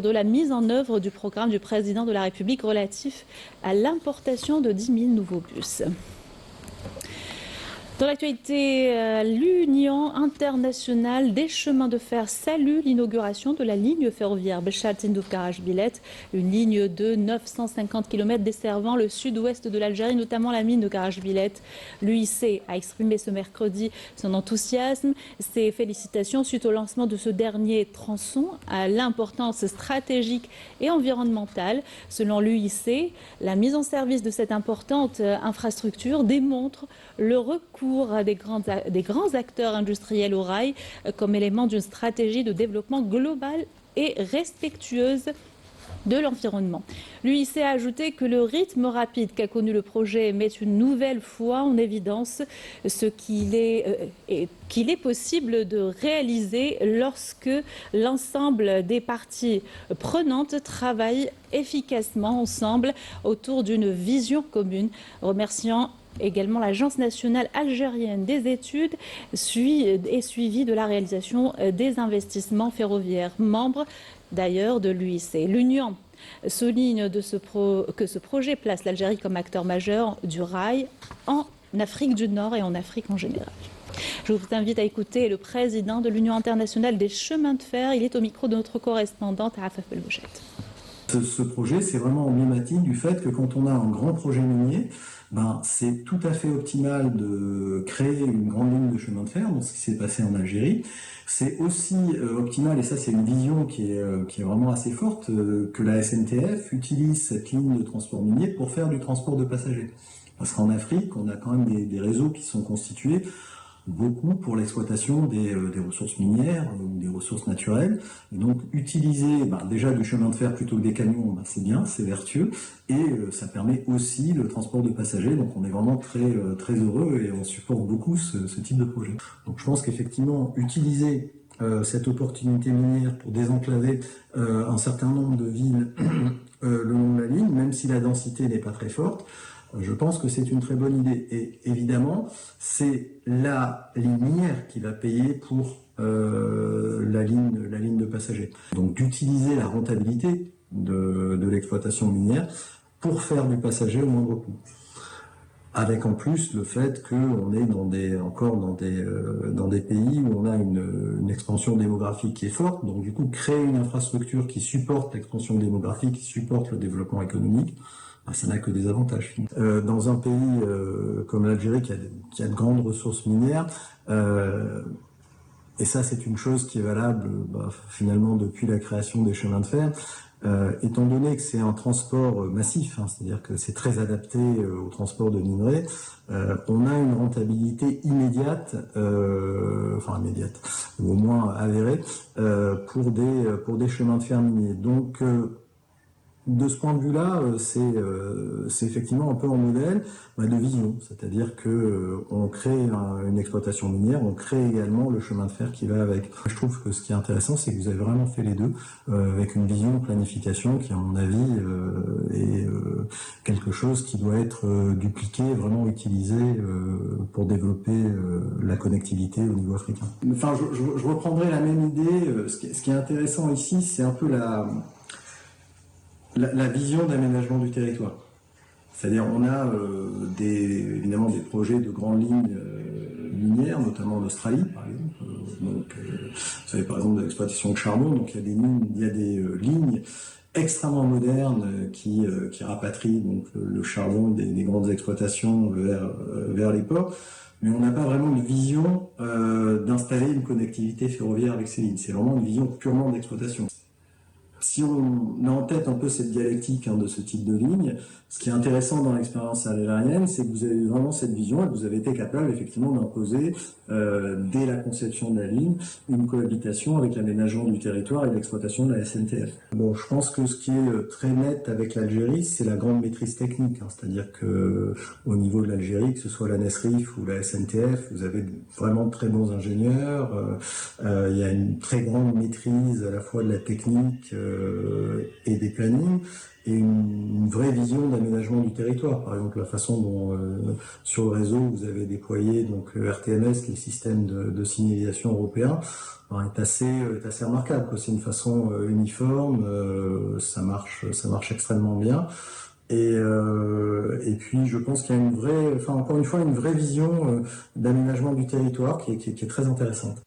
de la mise en œuvre du programme du président de la République relatif à l'importation de 10 000 nouveaux bus. Dans l'actualité, l'Union internationale des chemins de fer salue l'inauguration de la ligne ferroviaire Belchart-Tindouf-Garage-Bilet, une ligne de 950 km desservant le sud-ouest de l'Algérie, notamment la mine de Garage-Bilet. L'UIC a exprimé ce mercredi son enthousiasme, ses félicitations suite au lancement de ce dernier tronçon à l'importance stratégique et environnementale. Selon l'UIC, la mise en service de cette importante infrastructure démontre le recours des grands acteurs industriels au rail comme élément d'une stratégie de développement global et respectueuse de l'environnement. L'UIC a ajouté que le rythme rapide qu'a connu le projet met une nouvelle fois en évidence ce qu'il est possible de réaliser lorsque l'ensemble des parties prenantes travaillent efficacement ensemble autour d'une vision commune, remerciant également l'Agence nationale algérienne des études est suivie de la réalisation des investissements ferroviaires, membre d'ailleurs de l'UIC. L'Union souligne que ce projet place l'Algérie comme acteur majeur du rail en Afrique du Nord et en Afrique en général. Je vous invite à écouter le président de l'Union internationale des chemins de fer. Il est au micro de notre correspondante Afaf Belmouchet. Ce projet, c'est vraiment emblématique du fait que quand on a un grand projet minier, c'est tout à fait optimal de créer une grande ligne de chemin de fer, donc ce qui s'est passé en Algérie. C'est aussi optimal, et ça c'est une vision qui est vraiment assez forte, que la SNTF utilise cette ligne de transport minier pour faire du transport de passagers. Parce qu'en Afrique, on a quand même des réseaux qui sont constitués beaucoup pour l'exploitation des ressources minières ou des ressources naturelles. Et donc utiliser déjà du chemin de fer plutôt que des camions, c'est bien, c'est vertueux, et ça permet aussi le transport de passagers. Donc on est vraiment très heureux et on supporte beaucoup ce type de projet. Donc je pense qu'effectivement utiliser cette opportunité minière pour désenclaver un certain nombre de villes le long de la ligne, même si la densité n'est pas très forte, je pense que c'est une très bonne idée. Et évidemment, c'est la ligne minière qui va payer pour la ligne de passagers. Donc d'utiliser la rentabilité de l'exploitation minière pour faire du passager au moindre coût. Avec en plus le fait qu'on est encore dans des pays où on a une expansion démographique qui est forte. Donc du coup, créer une infrastructure qui supporte l'expansion démographique, qui supporte le développement économique, ça n'a que des avantages. Dans un pays comme l'Algérie qui a de grandes ressources minières, et ça c'est une chose qui est valable finalement depuis la création des chemins de fer, étant donné que c'est un transport massif, c'est-à-dire que c'est très adapté au transport de minerais, on a une rentabilité immédiate, immédiate, ou au moins avérée, pour des chemins de fer miniers. Donc de ce point de vue-là, c'est effectivement un peu un modèle de vision, c'est-à-dire que on crée une exploitation minière, on crée également le chemin de fer qui va avec. Je trouve que ce qui est intéressant, c'est que vous avez vraiment fait les deux, avec une vision de planification qui, à mon avis, est quelque chose qui doit être dupliqué, vraiment utilisé pour développer la connectivité au niveau africain. Enfin, je reprendrai la même idée. Ce qui est intéressant ici, c'est un peu la vision d'aménagement du territoire. C'est-à-dire on a évidemment des projets de grandes lignes minières, notamment en Australie, par exemple. Vous savez, par exemple, de l'exploitation de charbon, donc il y a des lignes extrêmement modernes qui rapatrient donc le charbon des grandes exploitations vers les ports. Mais on n'a pas vraiment de vision d'installer une connectivité ferroviaire avec ces lignes. C'est vraiment une vision purement d'exploitation. Si on a en tête un peu cette dialectique de ce type de ligne, ce qui est intéressant dans l'expérience algérienne, c'est que vous avez vraiment cette vision et que vous avez été capable effectivement d'imposer, dès la conception de la ligne, une cohabitation avec l'aménagement du territoire et l'exploitation de la SNTF. Bon, je pense que ce qui est très net avec l'Algérie, c'est la grande maîtrise technique. C'est-à-dire que au niveau de l'Algérie, que ce soit la Nesrif ou la SNTF, vous avez vraiment de très bons ingénieurs. Il y a une très grande maîtrise à la fois de la technique, et des plannings, et une vraie vision d'aménagement du territoire. Par exemple, la façon dont sur le réseau vous avez déployé donc RTMS, qui est le système de signalisation européen, est assez remarquable, quoi. C'est une façon uniforme, ça marche extrêmement bien. Et puis je pense qu'il y a encore une fois, une vraie vision d'aménagement du territoire qui est très intéressante.